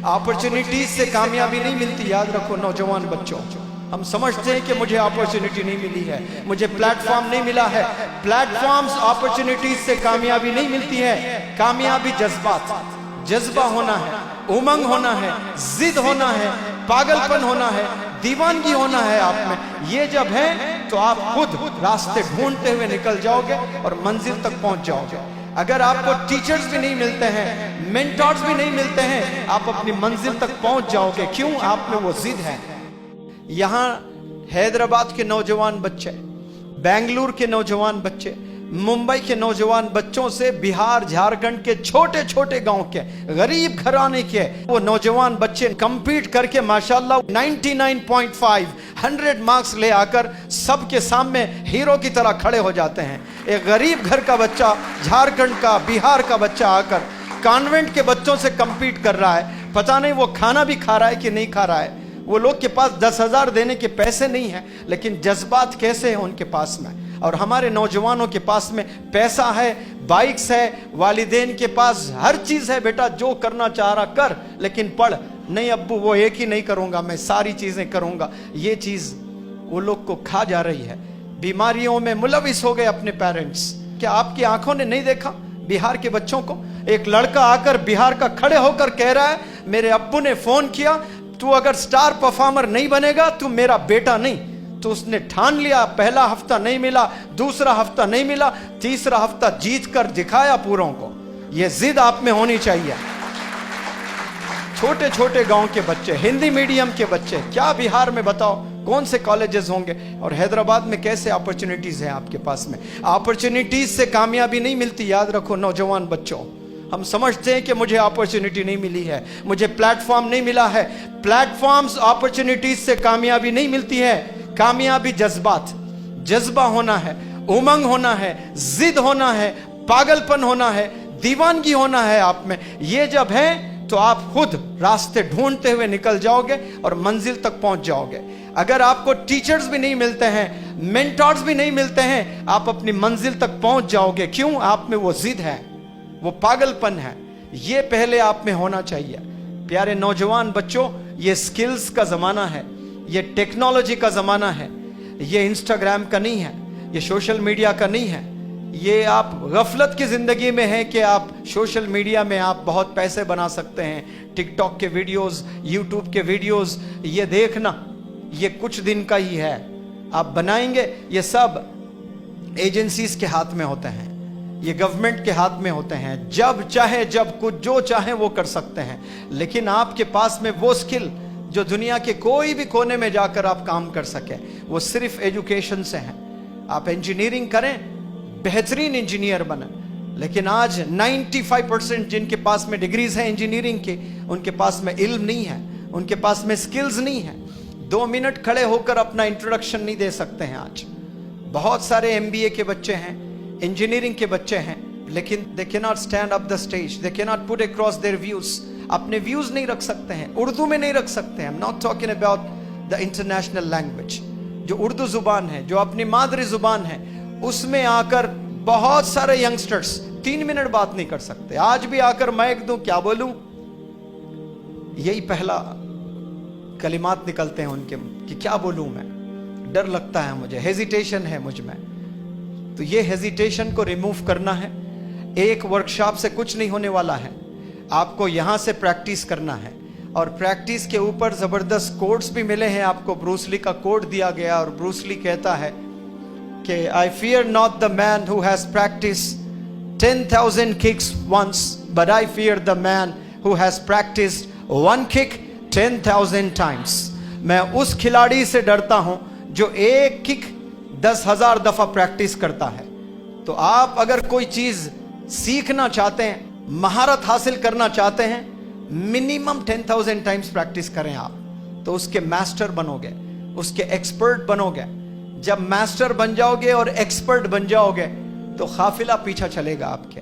Opportunities से कामयाबी नहीं मिलती, याद रखो नौजवान बच्चों। हम समझते हैं कि मुझे अपॉर्चुनिटी नहीं मिली है, मुझे प्लेटफॉर्म नहीं मिला है। प्लेटफॉर्म्स अपॉर्चुनिटीज से कामयाबी नहीं मिलती है। कामयाबी जज्बात, जज्बा होना है, उमंग होना है, जिद होना है, पागलपन होना है, दीवानगी होना है आप में। ये जब है तो आप खुद रास्ते ढूंढते हुए निकल जाओगे और मंजिल तक पहुंच जाओगे। अगर आपको टीचर्स भी नहीं मिलते हैं, मेंटर्स भी नहीं मिलते हैं, आप अपनी मंजिल तक पहुंच जाओगे। क्यों? आप में वो जिद है। यहाँ हैदराबाद के नौजवान बच्चे, बेंगलुरु के नौजवान बच्चे, मुंबई के नौजवान बच्चों से बिहार झारखंड के छोटे छोटे गांव के गरीब घराने के वो नौजवान बच्चे कंपीट करके माशाल्लाह 99.5 100 मार्क्स ले आकर सबके सामने हीरो की तरह खड़े हो जाते हैं। एक गरीब घर का बच्चा, झारखंड का, बिहार का बच्चा आकर कॉन्वेंट के बच्चों से कंपीट कर रहा है। पता नहीं वो खाना भी खा रहा है कि नहीं खा रहा है। वो लोग के पास 10,000 देने के पैसे नहीं हैं, लेकिन जज्बात कैसे हैं उनके पास में। और हमारे नौजवानों के पास में पैसा है, बाइक्स है, वालिदैन के पास हर चीज है। बेटा जो करना चाह रहा कर, लेकिन पढ़। नहीं अब्बू वो एक ही नहीं करूंगा, मैं सारी चीजें करूंगा। ये चीज वो लोग को खा जा रही है। बीमारियों में मुलविस हो गए अपने पेरेंट्स। क्या आपकी आंखों ने नहीं देखा बिहार के बच्चों को? एक लड़का आकर बिहार का खड़े होकर कह रहा है, मेरे अब्बू ने फोन किया, तू अगर स्टार परफॉर्मर नहीं बनेगा तू मेरा बेटा नहीं। तो उसने ठान लिया। पहला हफ्ता नहीं मिला, दूसरा हफ्ता नहीं मिला, तीसरा हफ्ता जीत कर दिखाया पूरों को। यह जिद आप में होनी चाहिए। छोटे छोटे गांव के बच्चे, हिंदी मीडियम के बच्चे, क्या बिहार में बताओ कौन से कॉलेजेस होंगे? और हैदराबाद में कैसे अपॉर्चुनिटीज है आपके पास में? अपॉर्चुनिटीज से कामयाबी नहीं मिलती, याद रखो नौजवान बच्चों। हम समझते हैं कि मुझे अपॉर्चुनिटी नहीं मिली है, मुझे प्लेटफॉर्म नहीं मिला है। प्लेटफॉर्म्स अपॉर्चुनिटीज से कामयाबी नहीं मिलती है। कामयाबी जज्बात, जज्बा होना है, उमंग होना है, जिद होना है, पागलपन होना है, दीवानगी होना है आप में। ये जब है तो आप खुद रास्ते ढूंढते हुए निकल जाओगे और मंजिल तक पहुंच जाओगे। अगर आपको टीचर्स भी नहीं मिलते हैं, मेंटर्स भी नहीं मिलते हैं, आप अपनी मंजिल तक पहुंच जाओगे। क्यों? आप में वो जिद है, वो पागलपन है। ये पहले आप में होना चाहिए। प्यारे नौजवान बच्चों, ये स्किल्स का जमाना है, ये टेक्नोलॉजी का जमाना है। ये इंस्टाग्राम का नहीं है, ये सोशल मीडिया का नहीं है। ये आप गफलत की जिंदगी में है कि आप सोशल मीडिया में आप बहुत पैसे बना सकते हैं। टिकटॉक के वीडियोस, यूट्यूब के वीडियोस, ये देखना ये कुछ दिन का ही है। आप बनाएंगे, ये सब एजेंसीज के हाथ में होते हैं, ये गवर्नमेंट के हाथ में होते हैं। जब चाहे, जब कुछ जो चाहे वो कर सकते हैं। लेकिन आपके पास में वो स्किल जो दुनिया के कोई भी कोने में जाकर आप काम कर सके, वो सिर्फ एजुकेशन से है। आप इंजीनियरिंग करें, बेहतरीन इंजीनियर बने, लेकिन आज 95% जिनके पास में डिग्रीज हैं इंजीनियरिंग की, उनके पास में इल्म नहीं है, उनके पास में स्किल्स नहीं है। 2 मिनट खड़े होकर अपना इंट्रोडक्शन नहीं दे सकते हैं। आज बहुत सारे MBA के बच्चे हैं, इंजीनियरिंग के बच्चे हैं, लेकिन they can not stand up the stage, they can not put across their views. अपने व्यूज नहीं रख सकते हैं, उर्दू में नहीं रख सकते हैं। I am not talking about the international language, जो उर्दू जुबान है, जो अपनी मादरी जुबान है, उसमें आकर बहुत सारे यंगस्टर्स 3 मिनट बात नहीं कर सकते। आज भी आकर मैं दूं, क्या बोलूं, यही पहला कलिमात निकलते हैं उनके कि क्या बोलूं मैं, डर लगता है मुझे, हेजिटेशन है मुझ में। तो ये हेजिटेशन को रिमूव करना है। एक वर्कशॉप से कुछ नहीं होने वाला है, आपको यहां से प्रैक्टिस करना है। और प्रैक्टिस के ऊपर जबरदस्त कोड्स भी मिले हैं आपको। ब्रूस ली का कोड दिया गया और ब्रूस ली कहता है कि I fear not the man who has practice 10,000 kicks once, but I fear the man who has practice 1 kick 10,000 times. मैं उस खिलाड़ी से डरता हूं जो एक किक 10,000 दफा प्रैक्टिस करता है। तो आप अगर कोई चीज सीखना चाहते हैं, महारत हासिल करना चाहते हैं, मिनिमम 10,000 टाइम्स प्रैक्टिस करें आप, तो उसके मास्टर बनोगे, उसके एक्सपर्ट बनोगे। जब मास्टर बन जाओगे और एक्सपर्ट बन जाओगे तो काफिला पीछा चलेगा आपके।